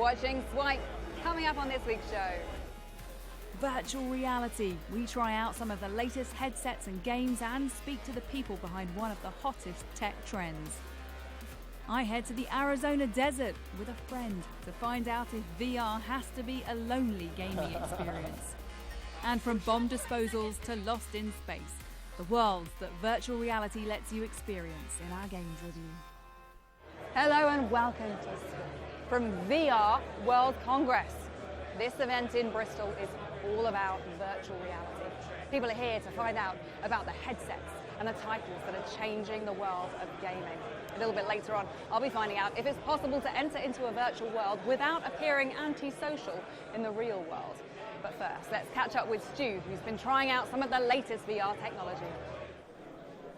watching Swipe. Coming up on this week's show. Virtual reality. We try out some of the latest headsets and games and speak to the people behind one of the hottest tech trends. I head to the Arizona desert with a friend to find out if VR has to be a lonely gaming experience. And from bomb disposals to Lost in Space, the worlds that virtual reality lets you experience in our games review. Hello and welcome to Swipe from VR World Congress. This event in Bristol is all about virtual reality. People are here to find out about the headsets and the titles that are changing the world of gaming. A little bit later on, I'll be finding out if it's possible to enter into a virtual world without appearing antisocial in the real world. But first, let's catch up with Stu, who's been trying out some of the latest VR technology.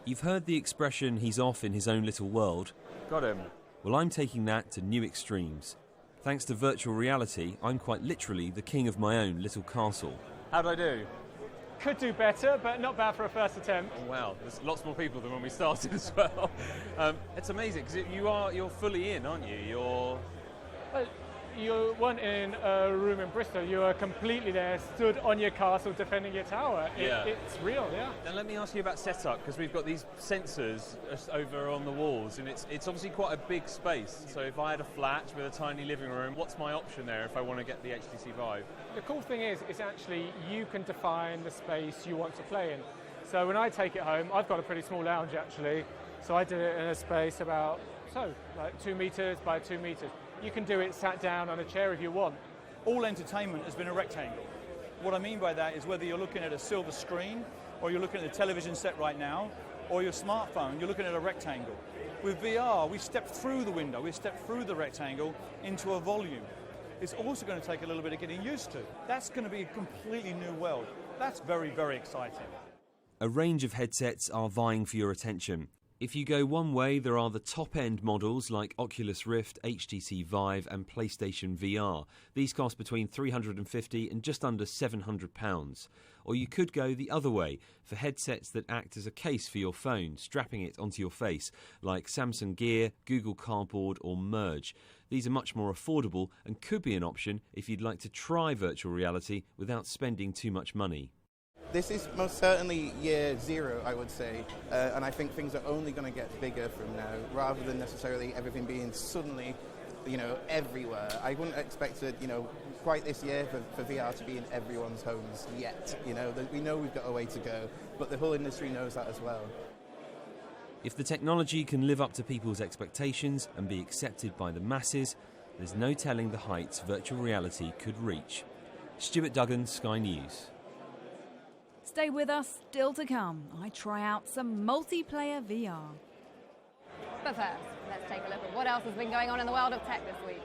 You've heard the expression, he's off in his own little world. Got him. Well, I'm taking that to new extremes. Thanks to virtual reality, I'm quite literally the king of my own little castle. How'd I do? Could do better, but not bad for a first attempt. Oh, wow, there's lots more people than when we started as well. It's amazing because you're fully in, aren't you? You weren't in a room in Bristol. You were completely there, stood on your castle, defending your tower. It's real, yeah. And let me ask you about setup, because we've got these sensors over on the walls, and it's obviously quite a big space. So if I had a flat with a tiny living room, what's my option there if I want to get the HTC Vive? The cool thing is actually you can define the space you want to play in. So when I take it home, I've got a pretty small lounge actually. So I did it in a space about, like 2 meters by 2 meters. You can do it sat down on a chair if you want. All entertainment has been a rectangle. What I mean by that is whether you're looking at a silver screen, or you're looking at a television set right now, or your smartphone, you're looking at a rectangle. With VR, we step through the window, we step through the rectangle into a volume. It's also going to take a little bit of getting used to. That's going to be a completely new world. That's very, very exciting. A range of headsets are vying for your attention. If you go one way, there are the top-end models like Oculus Rift, HTC Vive and PlayStation VR. These cost between £350 and just under £700. Or you could go the other way, for headsets that act as a case for your phone, strapping it onto your face, like Samsung Gear, Google Cardboard or Merge. These are much more affordable and could be an option if you'd like to try virtual reality without spending too much money. This is most certainly year zero, I would say, and I think things are only going to get bigger from now, rather than necessarily everything being suddenly, everywhere. I wouldn't expect it, quite this year for VR to be in everyone's homes yet. We know we've got a way to go, but the whole industry knows that as well. If the technology can live up to people's expectations and be accepted by the masses, there's no telling the heights virtual reality could reach. Stuart Duggan, Sky News. Stay with us, still to come. I try out some multiplayer VR. But first, let's take a look at what else has been going on in the world of tech this week.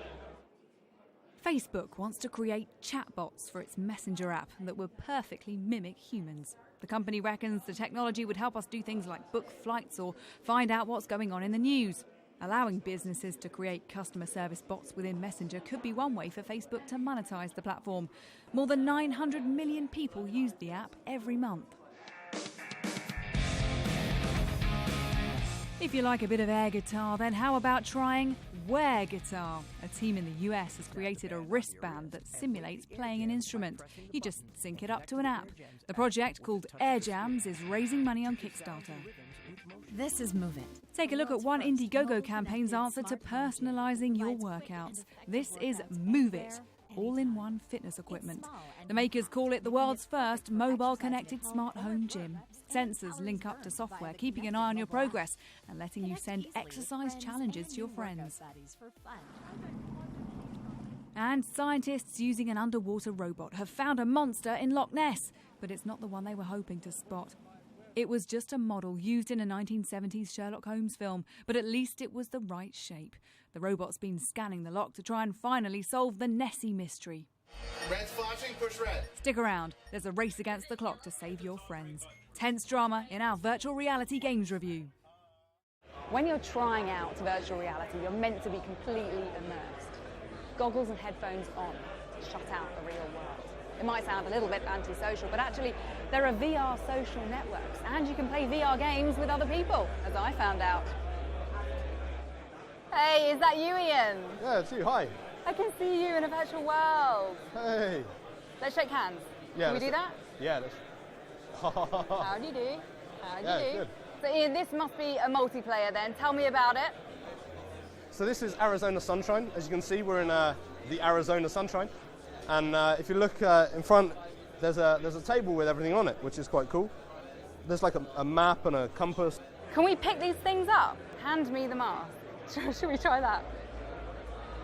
Facebook wants to create chatbots for its messenger app that would perfectly mimic humans. The company reckons the technology would help us do things like book flights or find out what's going on in the news. Allowing businesses to create customer service bots within Messenger could be one way for Facebook to monetize the platform. More than 900 million people use the app every month. If you like a bit of air guitar, then how about trying Wear Guitar? A team in the US has created a wristband that simulates playing an instrument. You just sync it up to an app. The project, called Air Jams, is raising money on Kickstarter. This is Move It. Take a look at one Indiegogo campaign's answer to personalising your workouts. This is Move It, all-in-one fitness equipment. The makers call it the world's first mobile-connected smart home gym. Sensors link up to software, keeping an eye on your progress and letting you send exercise challenges to your friends. And scientists using an underwater robot have found a monster in Loch Ness, but it's not the one they were hoping to spot. It was just a model used in a 1970s Sherlock Holmes film, but at least it was the right shape. The robot's been scanning the loch to try and finally solve the Nessie mystery. Red's flashing, push red. Stick around, there's a race against the clock to save your friends. Tense drama in our virtual reality games review. When you're trying out virtual reality, you're meant to be completely immersed. Goggles and headphones on to shut out the real world. It might sound a little bit antisocial, but actually there are VR social networks and you can play VR games with other people, as I found out. Hey, is that you, Ian? Yeah, it's you. Hi. I can see you in a virtual world. Hey. Let's shake hands. Yeah. Can we do that? Yeah. How do you do? How do you do? Good. So Ian, this must be a multiplayer then. Tell me about it. So this is Arizona Sunshine. As you can see, we're in the Arizona Sunshine. And if you look in front, there's a table with everything on it, which is quite cool. There's like a map and a compass. Can we pick these things up? Hand me the mask. Should we try that?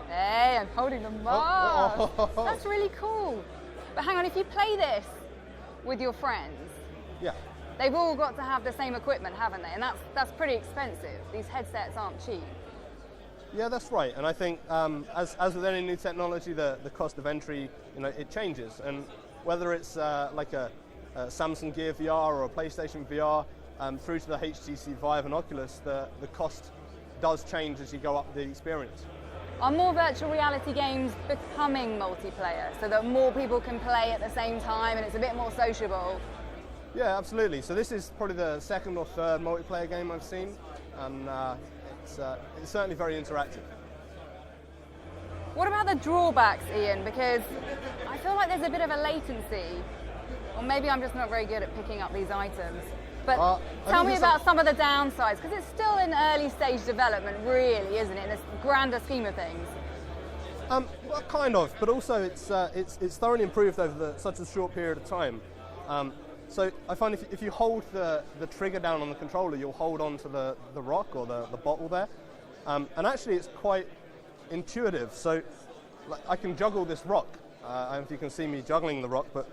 Hey, I'm holding the mask. That's really cool. But hang on, if you play this with your friends, yeah, they've all got to have the same equipment, haven't they? And that's pretty expensive. These headsets aren't cheap. Yeah, that's right. And I think as with any new technology, the cost of entry, it changes. And whether it's like a Samsung Gear VR or a PlayStation VR, through to the HTC Vive and Oculus, the cost does change as you go up the experience. Are more virtual reality games becoming multiplayer so that more people can play at the same time and it's a bit more sociable? Yeah, absolutely. So this is probably the second or third multiplayer game I've seen, and it's certainly very interactive. What about the drawbacks, Ian? Because I feel like there's a bit of a latency, or maybe I'm just not very good at picking up these items. But tell me about some of the downsides, because it's still in early stage development, really, isn't it, in this grander scheme of things? Well, kind of, but also it's thoroughly improved over such a short period of time. So I find if you hold the trigger down on the controller, you'll hold on to the rock or the bottle there. And actually it's quite intuitive. So I can juggle this rock. I don't know if you can see me juggling the rock, but...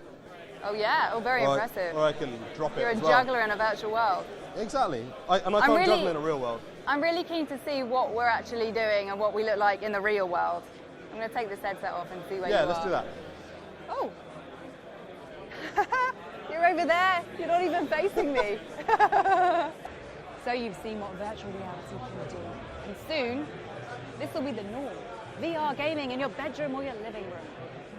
Oh yeah, very impressive. Or I can drop it You're as a well. Juggler in a virtual world. Exactly. I can't juggle in a real world. I'm really keen to see what we're actually doing and what we look like in the real world. I'm going to take this headset off and see where you are. Yeah, let's do that. Oh. You're over there. You're not even facing me. So you've seen what virtual reality can do. And soon, this will be the norm. VR gaming in your bedroom or your living room.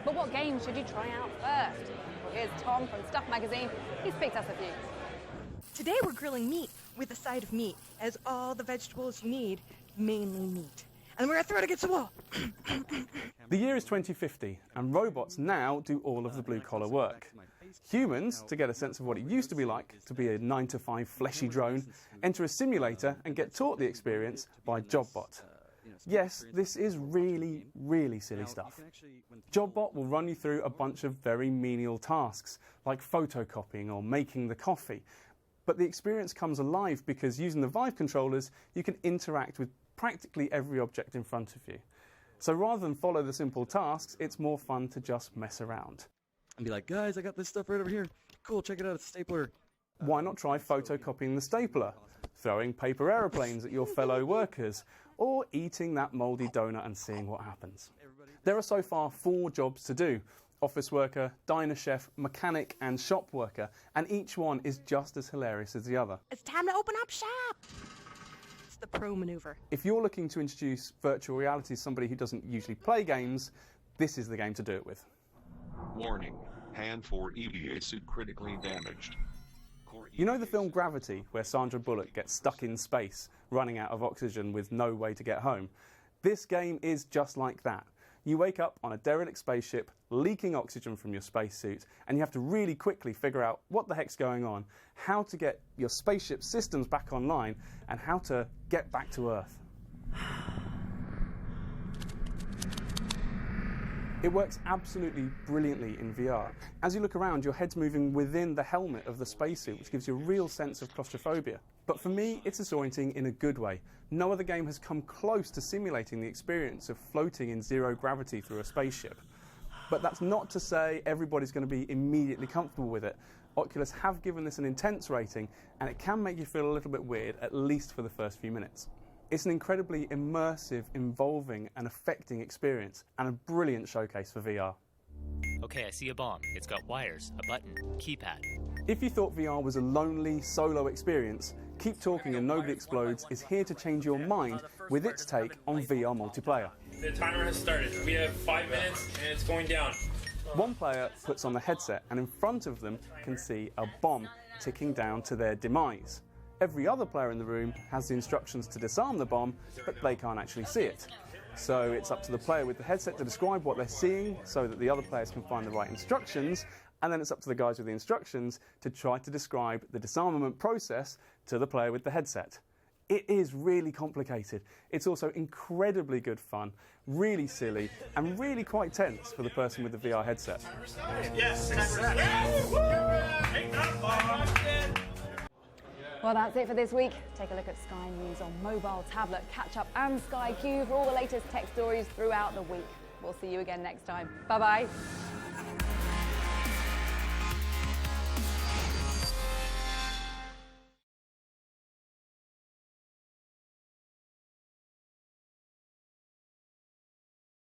But what games should you try out first? Well, here's Tom from Stuff Magazine. He's picked us a few. Today we're grilling meat with a side of meat, as all the vegetables you need, mainly meat. And we're going to throw it against the wall. The year is 2050, and robots now do all of the blue-collar work. Humans, to get a sense of what it used to be like to be a 9-to-5 fleshy drone, enter a simulator and get taught the experience by JobBot. Yes, this is really, really silly stuff. JobBot will run you through a bunch of very menial tasks, like photocopying or making the coffee. But the experience comes alive because using the Vive controllers, you can interact with practically every object in front of you. So rather than follow the simple tasks, it's more fun to just mess around. And be like, guys, I got this stuff right over here. Cool, check it out, it's a stapler. Why not try photocopying the stapler, throwing paper aeroplanes at your fellow workers, or eating that mouldy donut and seeing what happens? There are so far 4 jobs to do: office worker, diner chef, mechanic and shop worker, and each one is just as hilarious as the other. It's time to open up shop! It's the pro maneuver. If you're looking to introduce virtual reality to somebody who doesn't usually play games, this is the game to do it with. Warning, hand for EVA suit critically damaged. You know the film Gravity, where Sandra Bullock gets stuck in space, running out of oxygen with no way to get home? This game is just like that. You wake up on a derelict spaceship, leaking oxygen from your spacesuit, and you have to really quickly figure out what the heck's going on, how to get your spaceship systems back online, and how to get back to Earth. It works absolutely brilliantly in VR. As you look around, your head's moving within the helmet of the spacesuit, which gives you a real sense of claustrophobia. But for me, it's disorienting in a good way. No other game has come close to simulating the experience of floating in zero gravity through a spaceship. But that's not to say everybody's going to be immediately comfortable with it. Oculus have given this an intense rating, and it can make you feel a little bit weird, at least for the first few minutes. It's an incredibly immersive, involving and affecting experience, and a brilliant showcase for VR. Okay, I see a bomb. It's got wires, a button, keypad. If you thought VR was a lonely, solo experience, Keep Talking and Nobody Explodes is here to change your mind with its take on VR multiplayer. The timer has started. We have 5 minutes and it's going down. One player puts on the headset and in front of them can see a bomb ticking down to their demise. Every other player in the room has the instructions to disarm the bomb, but they can't actually see it. So it's up to the player with the headset to describe what they're seeing so that the other players can find the right instructions, and then it's up to the guys with the instructions to try to describe the disarmament process to the player with the headset. It is really complicated. It's also incredibly good fun, really silly, and really quite tense for the person with the VR headset. Yes, Well, that's it for this week. Take a look at Sky News on mobile, tablet, catch up and Sky Q for all the latest tech stories throughout the week. We'll see you again next time. Bye-bye.